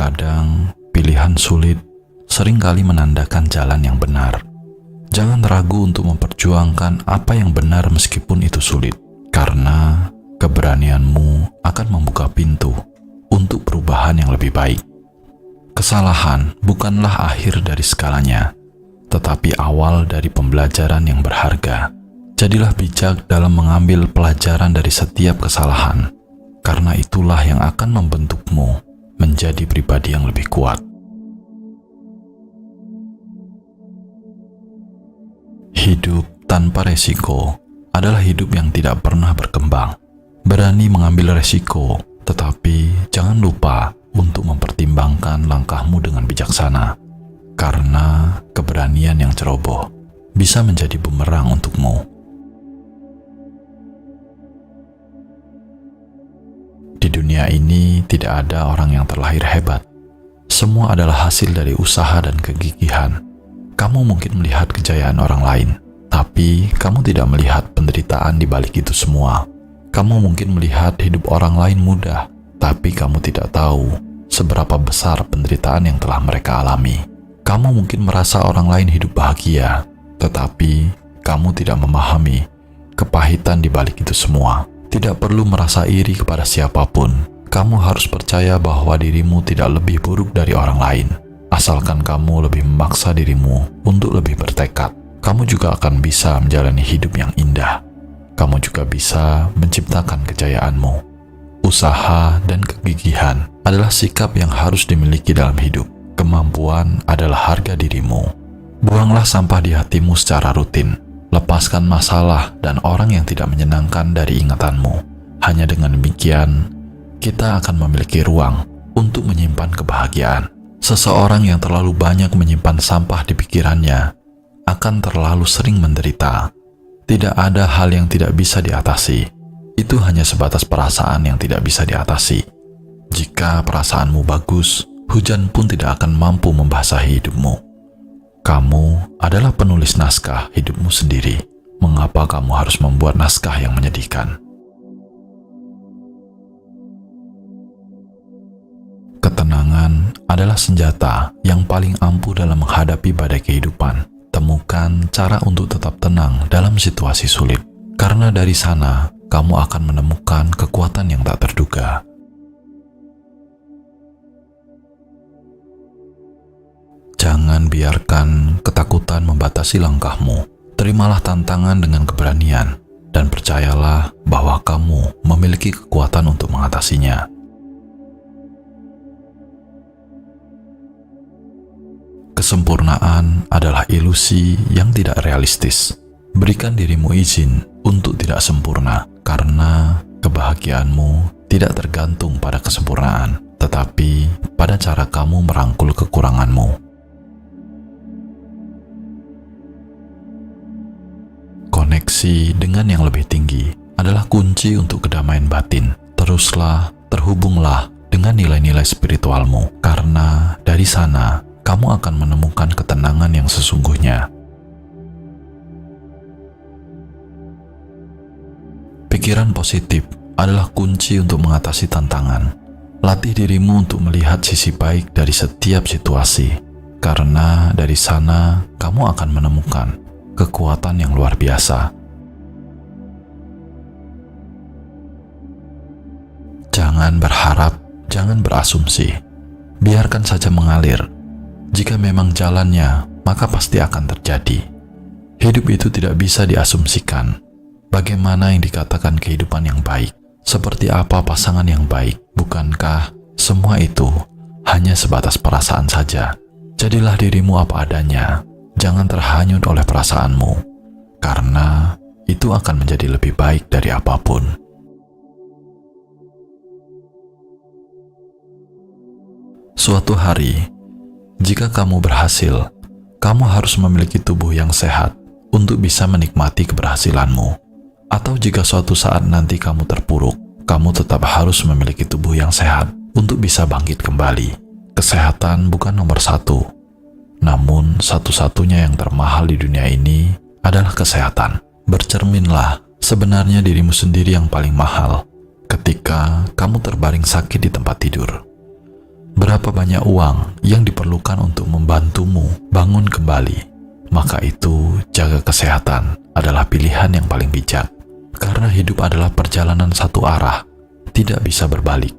Terkadang pilihan sulit seringkali menandakan jalan yang benar. Jangan ragu untuk memperjuangkan apa yang benar meskipun itu sulit, karena keberanianmu akan membuka pintu untuk perubahan yang lebih baik. Kesalahan bukanlah akhir dari segalanya, tetapi awal dari pembelajaran yang berharga. Jadilah bijak dalam mengambil pelajaran dari setiap kesalahan, karena itulah yang akan membentukmu menjadi pribadi yang lebih kuat. Hidup tanpa resiko adalah hidup yang tidak pernah berkembang. Berani mengambil resiko, tetapi jangan lupa untuk mempertimbangkan langkahmu dengan bijaksana, karena keberanian yang ceroboh bisa menjadi bumerang untukmu. Di dunia ini tidak ada orang yang terlahir hebat. Semua adalah hasil dari usaha dan kegigihan. Kamu mungkin melihat kejayaan orang lain, tapi kamu tidak melihat penderitaan di balik itu semua. Kamu mungkin melihat hidup orang lain mudah, tapi kamu tidak tahu seberapa besar penderitaan yang telah mereka alami. Kamu mungkin merasa orang lain hidup bahagia, tetapi kamu tidak memahami kepahitan di balik itu semua. Tidak perlu merasa iri kepada siapapun. Kamu harus percaya bahwa dirimu tidak lebih buruk dari orang lain. Asalkan kamu lebih memaksa dirimu untuk lebih bertekad, kamu juga akan bisa menjalani hidup yang indah. Kamu juga bisa menciptakan kejayaanmu. Usaha dan kegigihan adalah sikap yang harus dimiliki dalam hidup. Kemampuan adalah harga dirimu. Buanglah sampah di hatimu secara rutin. Lepaskan masalah dan orang yang tidak menyenangkan dari ingatanmu. Hanya dengan demikian, kita akan memiliki ruang untuk menyimpan kebahagiaan. Seseorang yang terlalu banyak menyimpan sampah di pikirannya akan terlalu sering menderita. Tidak ada hal yang tidak bisa diatasi. Itu hanya sebatas perasaan yang tidak bisa diatasi. Jika perasaanmu bagus, hujan pun tidak akan mampu membasahi hidupmu. Kamu adalah penulis naskah hidupmu sendiri. Mengapa kamu harus membuat naskah yang menyedihkan? Ketenangan adalah senjata yang paling ampuh dalam menghadapi badai kehidupan. Temukan cara untuk tetap tenang dalam situasi sulit, karena dari sana kamu akan menemukan kekuatan yang tak terduga. Jangan biarkan ketakutan membatasi langkahmu. Terimalah tantangan dengan keberanian, dan percayalah bahwa kamu memiliki kekuatan untuk mengatasinya. Kesempurnaan adalah ilusi yang tidak realistis. Berikan dirimu izin untuk tidak sempurna, karena kebahagiaanmu tidak tergantung pada kesempurnaan, tetapi pada cara kamu merangkul kekuranganmu. Koneksi dengan yang lebih tinggi adalah kunci untuk kedamaian batin. Teruslah, terhubunglah dengan nilai-nilai spiritualmu, karena dari sana kamu akan menemukan ketenangan yang sesungguhnya. Pikiran positif adalah kunci untuk mengatasi tantangan. Latih dirimu untuk melihat sisi baik dari setiap situasi, karena dari sana kamu akan menemukan kekuatan yang luar biasa. Jangan berharap, jangan berasumsi. Biarkan saja mengalir. Jika memang jalannya, maka pasti akan terjadi. Hidup itu tidak bisa diasumsikan. Bagaimana yang dikatakan kehidupan yang baik? Seperti apa pasangan yang baik? Bukankah semua itu hanya sebatas perasaan saja? Jadilah dirimu apa adanya. Jangan terhanyut oleh perasaanmu, karena itu akan menjadi lebih baik dari apapun. Suatu hari, jika kamu berhasil, kamu harus memiliki tubuh yang sehat untuk bisa menikmati keberhasilanmu. Atau jika suatu saat nanti kamu terpuruk, kamu tetap harus memiliki tubuh yang sehat untuk bisa bangkit kembali. Kesehatan bukan nomor satu, namun satu-satunya yang termahal di dunia ini adalah kesehatan. Bercerminlah, sebenarnya dirimu sendiri yang paling mahal ketika kamu terbaring sakit di tempat tidur. Berapa banyak uang yang diperlukan untuk membantumu bangun kembali? Maka itu, jaga kesehatan adalah pilihan yang paling bijak. Karena hidup adalah perjalanan satu arah, tidak bisa berbalik.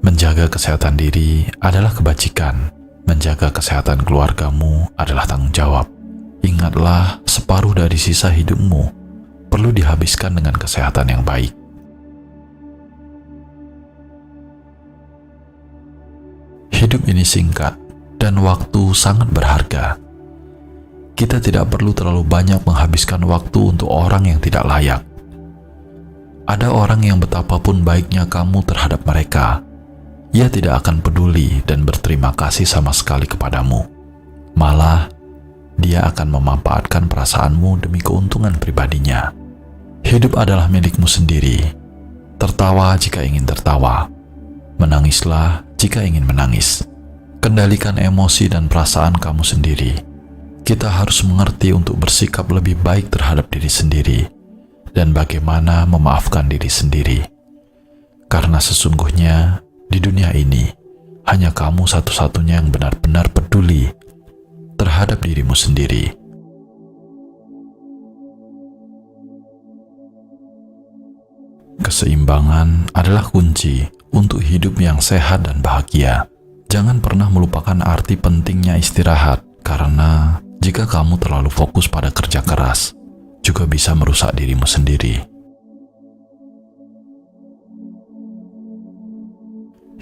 Menjaga kesehatan diri adalah kebajikan. Menjaga kesehatan keluargamu adalah tanggung jawab. Ingatlah, separuh dari sisa hidupmu perlu dihabiskan dengan kesehatan yang baik. Hidup ini singkat dan waktu sangat berharga. Kita tidak perlu terlalu banyak menghabiskan waktu untuk orang yang tidak layak. Ada orang yang betapapun baiknya kamu terhadap mereka, ia tidak akan peduli dan berterima kasih sama sekali kepadamu. Malah, dia akan memanfaatkan perasaanmu demi keuntungan pribadinya. Hidup adalah milikmu sendiri. Tertawa jika ingin tertawa. Menangislah jika ingin menangis. Kendalikan emosi dan perasaan kamu sendiri. Kita harus mengerti untuk bersikap lebih baik terhadap diri sendiri dan bagaimana memaafkan diri sendiri. Karena sesungguhnya di dunia ini hanya kamu satu-satunya yang benar-benar peduli terhadap dirimu sendiri. Keseimbangan adalah kunci untuk hidup yang sehat dan bahagia. Jangan pernah melupakan arti pentingnya istirahat, karena jika kamu terlalu fokus pada kerja keras, juga bisa merusak dirimu sendiri.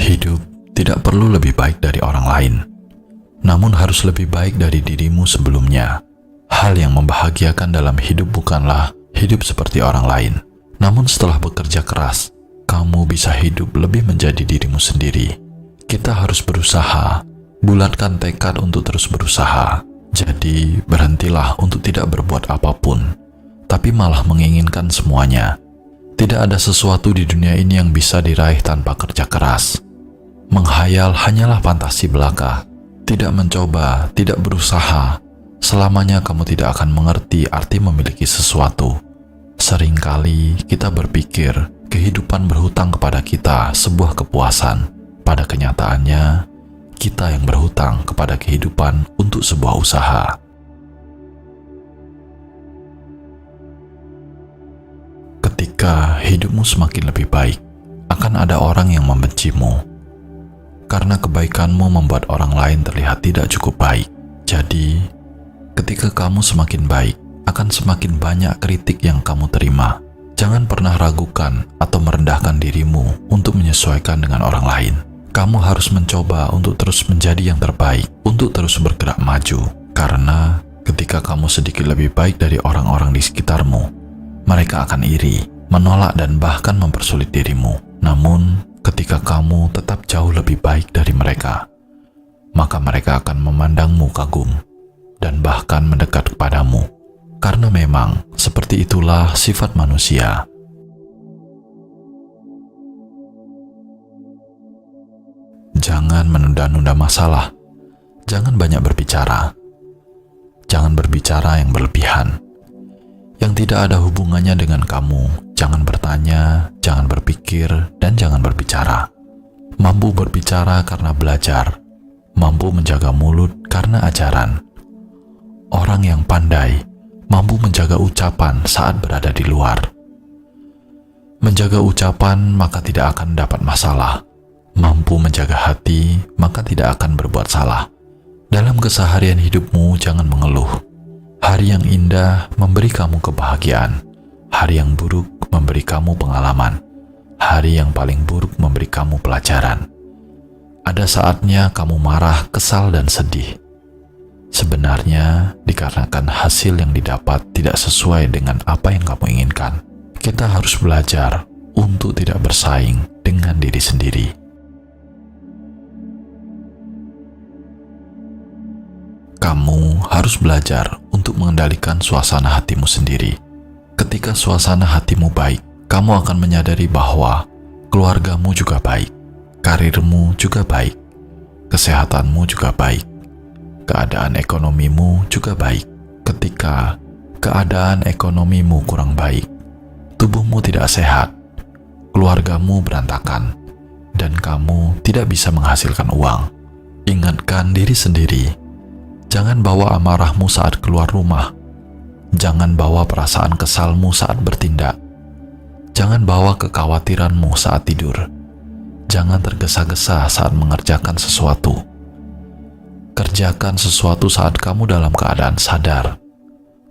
Hidup tidak perlu lebih baik dari orang lain, namun harus lebih baik dari dirimu sebelumnya. Hal yang membahagiakan dalam hidup bukanlah hidup seperti orang lain, namun setelah bekerja keras, kamu bisa hidup lebih menjadi dirimu sendiri. Kita harus berusaha, bulatkan tekad untuk terus berusaha. Jadi, berhentilah untuk tidak berbuat apapun, tapi malah menginginkan semuanya. Tidak ada sesuatu di dunia ini yang bisa diraih tanpa kerja keras. Menghayal hanyalah fantasi belaka. Tidak mencoba, tidak berusaha, selamanya kamu tidak akan mengerti arti memiliki sesuatu. Seringkali kita berpikir kehidupan berhutang kepada kita sebuah kepuasan. Pada kenyataannya, kita yang berhutang kepada kehidupan untuk sebuah usaha. Ketika hidupmu semakin lebih baik, akan ada orang yang membencimu. Karena kebaikanmu membuat orang lain terlihat tidak cukup baik. Jadi, ketika kamu semakin baik, akan semakin banyak kritik yang kamu terima. Jangan pernah ragukan atau merendahkan dirimu untuk menyesuaikan dengan orang lain. Kamu harus mencoba untuk terus menjadi yang terbaik, untuk terus bergerak maju. Karena ketika kamu sedikit lebih baik dari orang-orang di sekitarmu, mereka akan iri, menolak dan bahkan mempersulit dirimu. Namun, ketika kamu tetap jauh lebih baik dari mereka, maka mereka akan memandangmu kagum dan bahkan mendekat kepadamu. Karena memang seperti itulah sifat manusia. Jangan menunda-nunda masalah. Jangan banyak berbicara. Jangan berbicara yang berlebihan, yang tidak ada hubungannya dengan kamu. Jangan bertanya, jangan berpikir, dan jangan berbicara. Mampu berbicara karena belajar. Mampu menjaga mulut karena ajaran. Orang yang pandai mampu menjaga ucapan saat berada di luar. Menjaga ucapan maka tidak akan dapat masalah. Mampu menjaga hati maka tidak akan berbuat salah. Dalam keseharian hidupmu jangan mengeluh. Hari yang indah memberi kamu kebahagiaan. Hari yang buruk memberi kamu pengalaman. Hari yang paling buruk memberi kamu pelajaran. Ada saatnya kamu marah, kesal, dan sedih. Sebenarnya dikarenakan hasil yang didapat tidak sesuai dengan apa yang kamu inginkan. Kita harus belajar untuk tidak bersaing dengan diri sendiri. Kamu harus belajar untuk mengendalikan suasana hatimu sendiri. Ketika suasana hatimu baik, kamu akan menyadari bahwa keluargamu juga baik, karirmu juga baik, kesehatanmu juga baik, keadaan ekonomimu juga baik. Ketika keadaan ekonomimu kurang baik, tubuhmu tidak sehat, keluargamu berantakan, dan kamu tidak bisa menghasilkan uang. Ingatkan diri sendiri, jangan bawa amarahmu saat keluar rumah. Jangan bawa perasaan kesalmu saat bertindak. Jangan bawa kekhawatiranmu saat tidur. Jangan tergesa-gesa saat mengerjakan sesuatu. Kerjakan sesuatu saat kamu dalam keadaan sadar.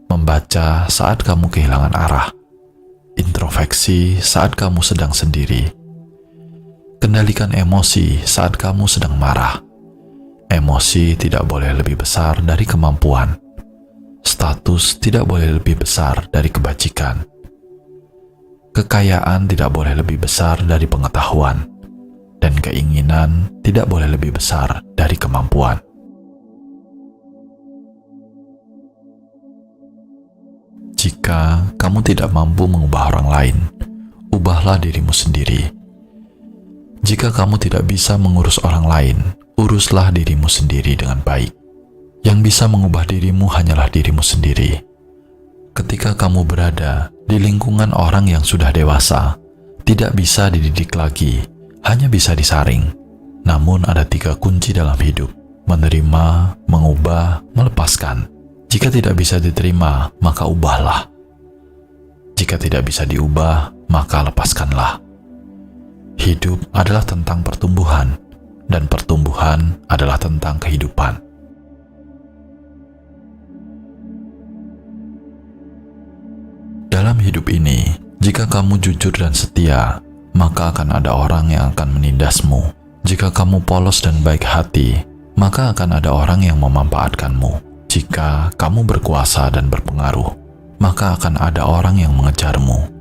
Membaca saat kamu kehilangan arah. Introspeksi saat kamu sedang sendiri. Kendalikan emosi saat kamu sedang marah. Emosi tidak boleh lebih besar dari kemampuan. Status tidak boleh lebih besar dari kebajikan. Kekayaan tidak boleh lebih besar dari pengetahuan. Dan keinginan tidak boleh lebih besar dari kemampuan. Jika kamu tidak mampu mengubah orang lain, ubahlah dirimu sendiri. Jika kamu tidak bisa mengurus orang lain, uruslah dirimu sendiri dengan baik. Yang bisa mengubah dirimu hanyalah dirimu sendiri. Ketika kamu berada di lingkungan orang yang sudah dewasa, tidak bisa dididik lagi, hanya bisa disaring. Namun ada 3 kunci dalam hidup: menerima, mengubah, melepaskan. Jika tidak bisa diterima, maka ubahlah. Jika tidak bisa diubah, maka lepaskanlah. Hidup adalah tentang pertumbuhan, dan pertumbuhan adalah tentang kehidupan. Dalam hidup ini, jika kamu jujur dan setia, maka akan ada orang yang akan menindasmu. Jika kamu polos dan baik hati, maka akan ada orang yang memanfaatkanmu. Jika kamu berkuasa dan berpengaruh, maka akan ada orang yang mengejarmu.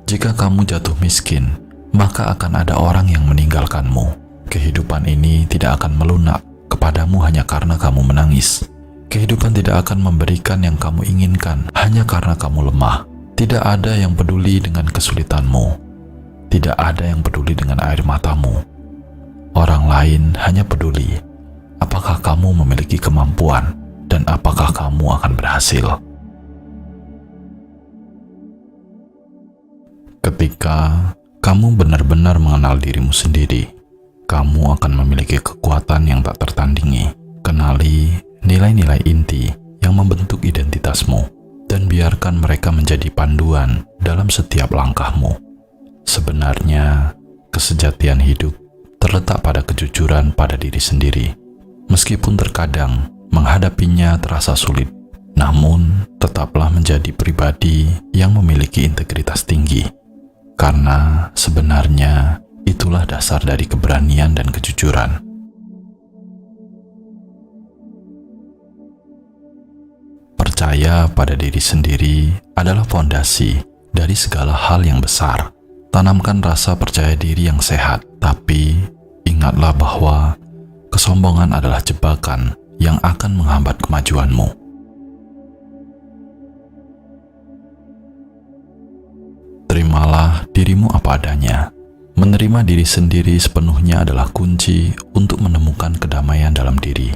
Jika kamu jatuh miskin, maka akan ada orang yang meninggalkanmu. Kehidupan ini tidak akan melunak kepadamu hanya karena kamu menangis. Kehidupan tidak akan memberikan yang kamu inginkan hanya karena kamu lemah. Tidak ada yang peduli dengan kesulitanmu. Tidak ada yang peduli dengan air matamu. Orang lain hanya peduli apakah kamu memiliki kemampuan dan apakah kamu akan berhasil. Ketika kamu benar-benar mengenal dirimu sendiri, kamu akan memiliki kekuatan yang tak tertandingi. Kenali nilai-nilai inti yang membentuk identitasmu, dan biarkan mereka menjadi panduan dalam setiap langkahmu. Sebenarnya, kesejatian hidup terletak pada kejujuran pada diri sendiri. Meskipun terkadang menghadapinya terasa sulit, namun tetaplah menjadi pribadi yang memiliki integritas tinggi. Karena sebenarnya itulah dasar dari keberanian dan kejujuran. Percaya pada diri sendiri adalah fondasi dari segala hal yang besar. Tanamkan rasa percaya diri yang sehat, tapi ingatlah bahwa kesombongan adalah jebakan yang akan menghambat kemajuanmu. Terimalah dirimu apa adanya. Menerima diri sendiri sepenuhnya adalah kunci untuk menemukan kedamaian dalam diri.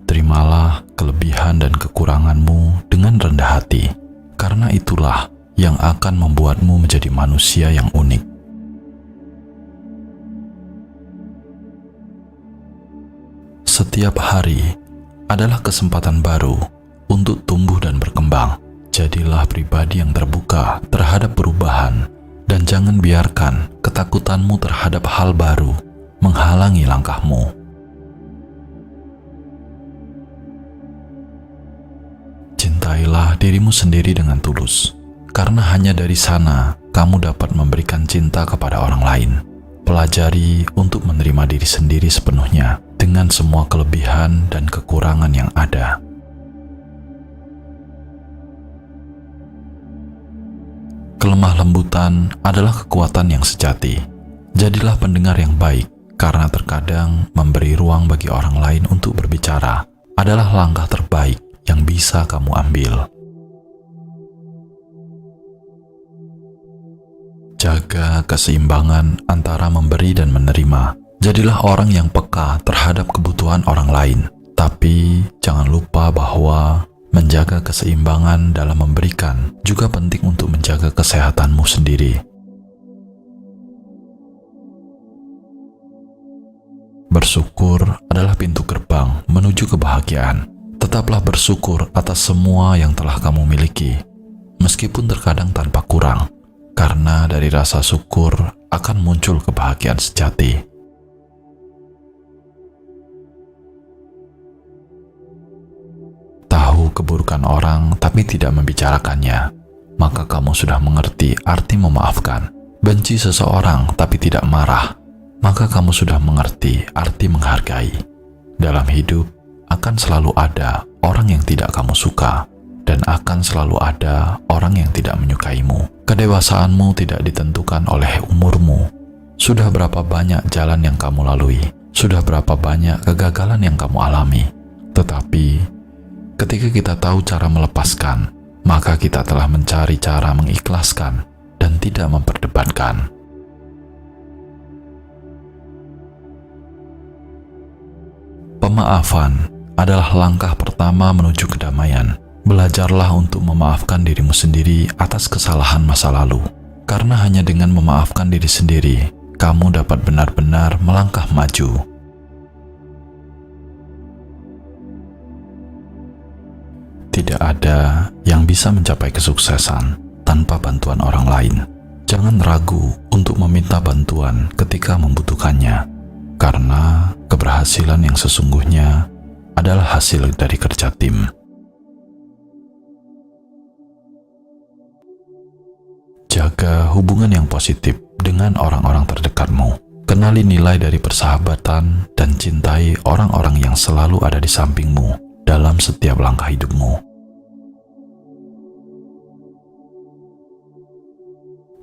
Terimalah kelebihan dan kekuranganmu dengan rendah hati, karena itulah yang akan membuatmu menjadi manusia yang unik. Setiap hari adalah kesempatan baru untuk tumbuh dan berkembang. Jadilah pribadi yang terbuka terhadap perubahan, dan jangan biarkan ketakutanmu terhadap hal baru menghalangi langkahmu. Cintailah dirimu sendiri dengan tulus, karena hanya dari sana kamu dapat memberikan cinta kepada orang lain. Pelajari untuk menerima diri sendiri sepenuhnya dengan semua kelebihan dan kekurangan yang ada. Kelemah lembutan adalah kekuatan yang sejati. Jadilah pendengar yang baik, karena terkadang memberi ruang bagi orang lain untuk berbicara adalah langkah terbaik yang bisa kamu ambil. Jaga keseimbangan antara memberi dan menerima. Jadilah orang yang peka terhadap kebutuhan orang lain, tapi jangan lupa bahwa menjaga keseimbangan dalam memberikan juga penting untuk menjaga kesehatanmu sendiri. Bersyukur adalah pintu gerbang menuju kebahagiaan. Tetaplah bersyukur atas semua yang telah kamu miliki, meskipun terkadang tanpa kurang, karena dari rasa syukur akan muncul kebahagiaan sejati. Tahu keburukan orang tapi tidak membicarakannya, maka kamu sudah mengerti arti memaafkan. Benci seseorang tapi tidak marah, maka kamu sudah mengerti arti menghargai. Dalam hidup, akan selalu ada orang yang tidak kamu suka, dan akan selalu ada orang yang tidak menyukaimu. Kedewasaanmu tidak ditentukan oleh umurmu. Sudah berapa banyak jalan yang kamu lalui, sudah berapa banyak kegagalan yang kamu alami. Tetapi, ketika kita tahu cara melepaskan, maka kita telah mencari cara mengikhlaskan dan tidak memperdebatkan. Pemaafan adalah langkah pertama menuju kedamaian. Belajarlah untuk memaafkan dirimu sendiri atas kesalahan masa lalu, karena hanya dengan memaafkan diri sendiri, kamu dapat benar-benar melangkah maju. Tidak ada yang bisa mencapai kesuksesan tanpa bantuan orang lain. Jangan ragu untuk meminta bantuan ketika membutuhkannya, karena keberhasilan yang sesungguhnya adalah hasil dari kerja tim. Jaga hubungan yang positif dengan orang-orang terdekatmu. Kenali nilai dari persahabatan dan cintai orang-orang yang selalu ada di sampingmu dalam setiap langkah hidupmu.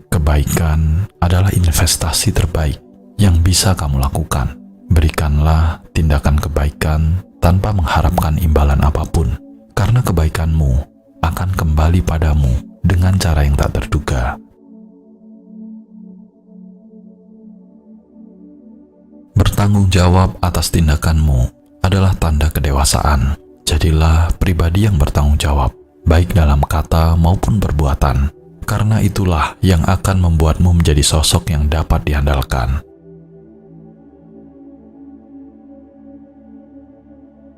Kebaikan adalah investasi terbaik yang bisa kamu lakukan. Berikanlah tindakan kebaikan tanpa mengharapkan imbalan apapun, karena kebaikanmu akan kembali padamu dengan cara yang tak terduga. Bertanggung jawab atas tindakanmu adalah tanda kedewasaan. Jadilah pribadi yang bertanggung jawab, baik dalam kata maupun perbuatan. Karena itulah yang akan membuatmu menjadi sosok yang dapat diandalkan.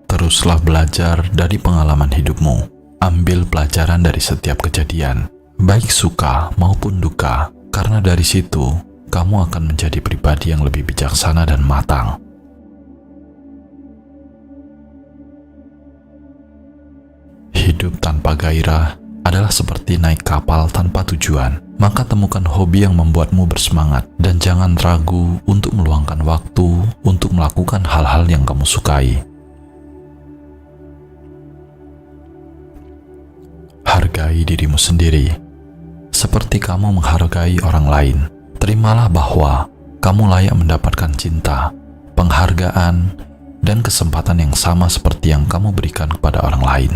Teruslah belajar dari pengalaman hidupmu. Ambil pelajaran dari setiap kejadian, baik suka maupun duka, karena dari situ kamu akan menjadi pribadi yang lebih bijaksana dan matang. Hidup tanpa gairah adalah seperti naik kapal tanpa tujuan. Maka temukan hobi yang membuatmu bersemangat dan jangan ragu untuk meluangkan waktu untuk melakukan hal-hal yang kamu sukai. Hargai dirimu sendiri seperti kamu menghargai orang lain. Terimalah bahwa kamu layak mendapatkan cinta, penghargaan, dan kesempatan yang sama seperti yang kamu berikan kepada orang lain.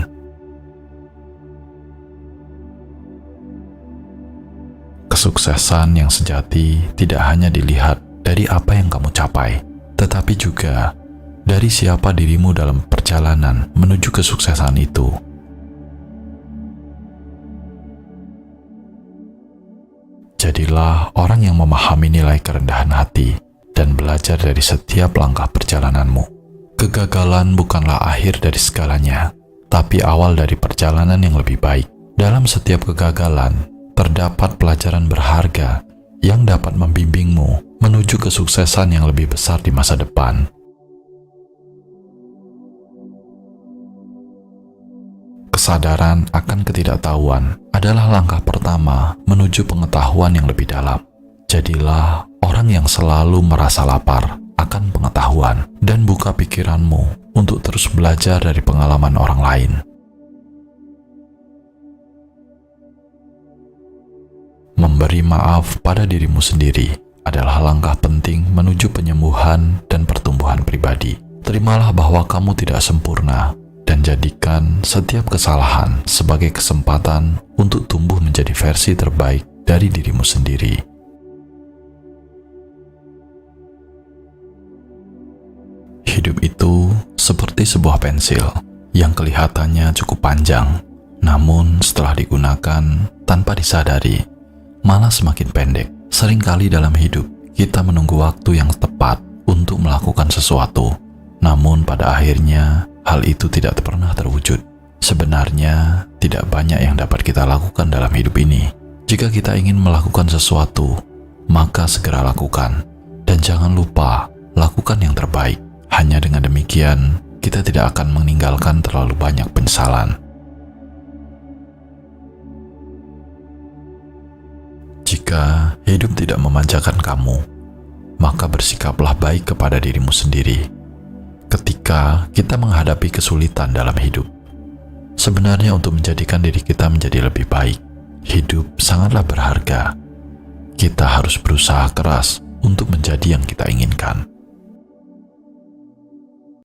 Kesuksesan yang sejati tidak hanya dilihat dari apa yang kamu capai, tetapi juga dari siapa dirimu dalam perjalanan menuju kesuksesan itu. Jadilah orang yang memahami nilai kerendahan hati dan belajar dari setiap langkah perjalananmu. Kegagalan bukanlah akhir dari segalanya, tapi awal dari perjalanan yang lebih baik. Dalam setiap kegagalan, terdapat pelajaran berharga yang dapat membimbingmu menuju kesuksesan yang lebih besar di masa depan. Kesadaran akan ketidaktahuan adalah langkah pertama menuju pengetahuan yang lebih dalam. Jadilah orang yang selalu merasa lapar akan pengetahuan dan buka pikiranmu untuk terus belajar dari pengalaman orang lain. Memberi maaf pada dirimu sendiri adalah langkah penting menuju penyembuhan dan pertumbuhan pribadi. Terimalah bahwa kamu tidak sempurna dan jadikan setiap kesalahan sebagai kesempatan untuk tumbuh menjadi versi terbaik dari dirimu sendiri. Hidup itu seperti sebuah pensil yang kelihatannya cukup panjang, namun setelah digunakan tanpa disadari, malah semakin pendek. Seringkali dalam hidup, kita menunggu waktu yang tepat untuk melakukan sesuatu. Namun pada akhirnya, hal itu tidak pernah terwujud. Sebenarnya, tidak banyak yang dapat kita lakukan dalam hidup ini. Jika kita ingin melakukan sesuatu, maka segera lakukan. Dan jangan lupa, lakukan yang terbaik. Hanya dengan demikian, kita tidak akan meninggalkan terlalu banyak penyesalan. Jika hidup tidak memanjakan kamu, maka bersikaplah baik kepada dirimu sendiri. Ketika kita menghadapi kesulitan dalam hidup, sebenarnya untuk menjadikan diri kita menjadi lebih baik, hidup sangatlah berharga. Kita harus berusaha keras untuk menjadi yang kita inginkan.